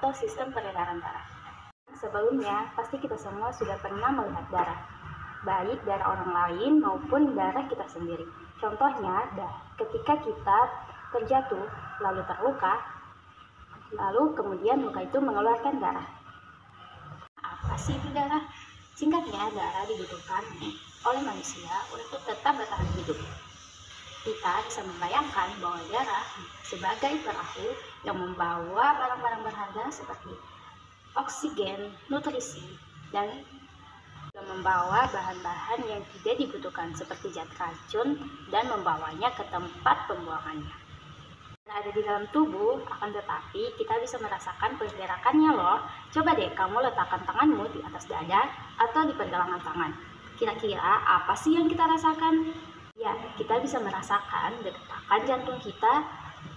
atau sistem peredaran darah. Sebelumnya, pasti kita semua sudah pernah melihat darah, baik darah orang lain maupun darah kita sendiri. Contohnya, ketika kita terjatuh lalu terluka, lalu kemudian luka itu mengeluarkan darah. Apa sih itu darah? Singkatnya, darah dibutuhkan oleh manusia untuk tetap bertahan hidup. Kita bisa membayangkan bahwa darah sebagai perahu yang membawa barang-barang berharga seperti oksigen, nutrisi, dan membawa bahan-bahan yang tidak dibutuhkan seperti zat racun dan membawanya ke tempat pembuangannya. Ada di dalam tubuh, akan tetapi kita bisa merasakan pergerakannya loh. Coba deh kamu letakkan tanganmu di atas dada atau di pergelangan tangan. Kira-kira apa sih yang kita rasakan? Ya, kita bisa merasakan degetakan jantung kita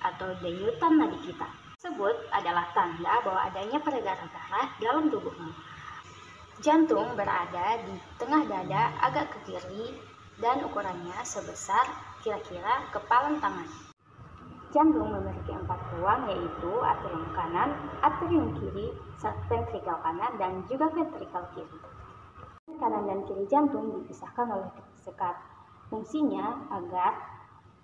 atau denyutan nadi kita. Tersebut adalah tanda bahwa adanya peredaran darah dalam tubuhmu. Jantung berada di tengah dada agak ke kiri dan ukurannya sebesar kira-kira kepalan tangan. Jantung memiliki 4 ruang, yaitu atrium kanan, atrium kiri, ventrikel kanan, dan juga ventrikel kiri. Kanan dan kiri jantung dipisahkan oleh sekat. Fungsinya agar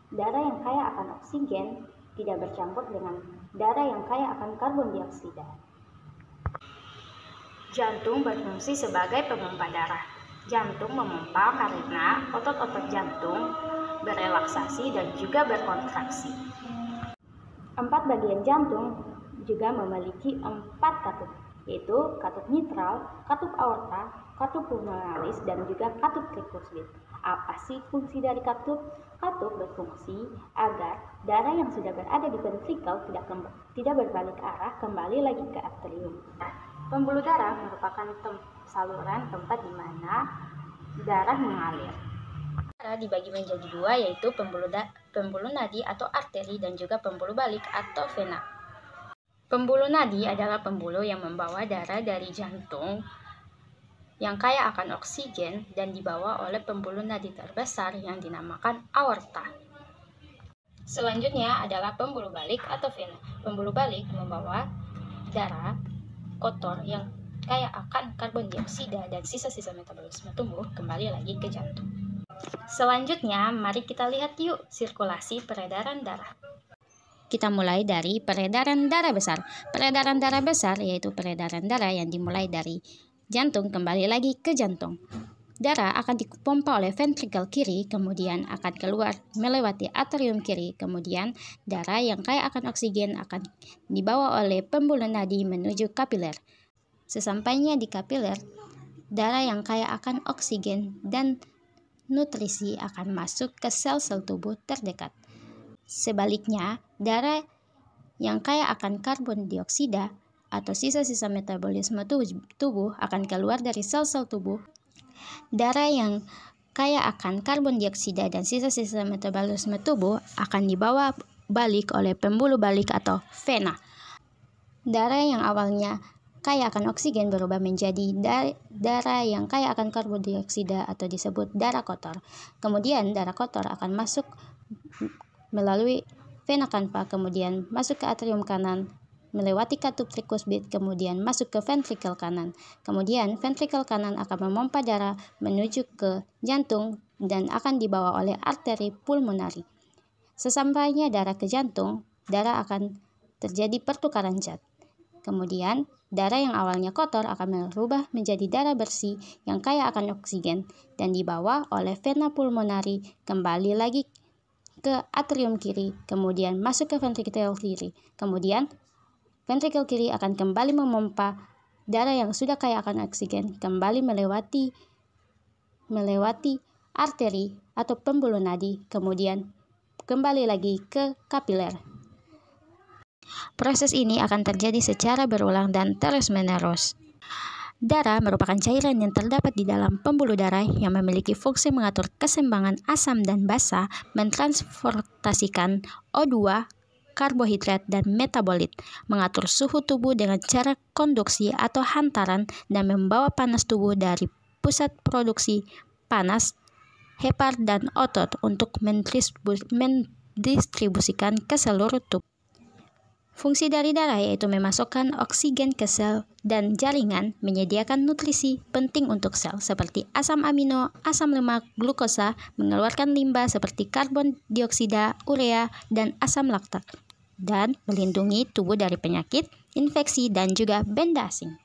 darah yang kaya akan oksigen tidak bercampur dengan darah yang kaya akan karbon dioksida. Jantung berfungsi sebagai pemompa darah. Jantung memompa karena otot-otot jantung berelaksasi dan juga berkontraksi. 4 bagian jantung juga memiliki 4 katup, yaitu katup mitral, katup aorta, katup pulmonalis, dan juga katup tricuspid. Apa sih fungsi dari katup? Katup berfungsi agar darah yang sudah berada di ventrikel tidak berbalik arah kembali lagi ke atrium. Pembuluh darah merupakan saluran tempat di mana darah mengalir. Darah dibagi menjadi 2, yaitu pembuluh nadi atau arteri dan juga pembuluh balik atau vena. Pembuluh nadi adalah pembuluh yang membawa darah dari jantung yang kaya akan oksigen dan dibawa oleh pembuluh nadi terbesar yang dinamakan aorta. Selanjutnya adalah pembuluh balik atau vena. Pembuluh balik membawa darah kotor yang kaya akan karbon dioksida dan sisa-sisa metabolisme tubuh kembali lagi ke jantung. Selanjutnya, mari kita lihat yuk sirkulasi peredaran darah. Kita mulai dari peredaran darah besar. Peredaran darah besar yaitu peredaran darah yang dimulai dari jantung kembali lagi ke jantung. Darah akan dipompa oleh ventrikel kiri, kemudian akan keluar melewati atrium kiri, kemudian darah yang kaya akan oksigen akan dibawa oleh pembuluh nadi menuju kapiler. Sesampainya di kapiler, darah yang kaya akan oksigen dan nutrisi akan masuk ke sel-sel tubuh terdekat. Sebaliknya, darah yang kaya akan karbon dioksida atau sisa-sisa metabolisme tubuh akan keluar dari sel-sel tubuh. Darah yang kaya akan karbon dioksida dan sisa-sisa metabolisme tubuh akan dibawa balik oleh pembuluh balik atau vena. Darah yang awalnya kaya akan oksigen berubah menjadi darah yang kaya akan karbon dioksida atau disebut darah kotor. Kemudian darah kotor akan masuk melalui vena cava, kemudian masuk ke atrium kanan, melewati katup tricuspid, kemudian masuk ke ventrikel kanan. Kemudian ventrikel kanan akan memompa darah menuju ke jantung dan akan dibawa oleh arteri pulmonari. Sesampainya darah ke jantung, darah akan terjadi pertukaran zat. Kemudian darah yang awalnya kotor akan berubah menjadi darah bersih yang kaya akan oksigen dan dibawa oleh vena pulmonari kembali lagi ke atrium kiri, kemudian masuk ke ventrikel kiri. Kemudian ventrikel kiri akan kembali memompa darah yang sudah kaya akan oksigen kembali melewati arteri atau pembuluh nadi, kemudian kembali lagi ke kapiler. Proses ini akan terjadi secara berulang dan terus-menerus. Darah merupakan cairan yang terdapat di dalam pembuluh darah yang memiliki fungsi mengatur keseimbangan asam dan basa, mentransportasikan O2, karbohidrat, dan metabolit, mengatur suhu tubuh dengan cara konduksi atau hantaran, dan membawa panas tubuh dari pusat produksi panas, hepar, dan otot untuk mendistribusikan ke seluruh tubuh. Fungsi dari darah yaitu memasukkan oksigen ke sel dan jaringan, menyediakan nutrisi penting untuk sel seperti asam amino, asam lemak, glukosa, mengeluarkan limbah seperti karbon dioksida, urea, dan asam laktat, dan melindungi tubuh dari penyakit, infeksi, dan juga benda asing.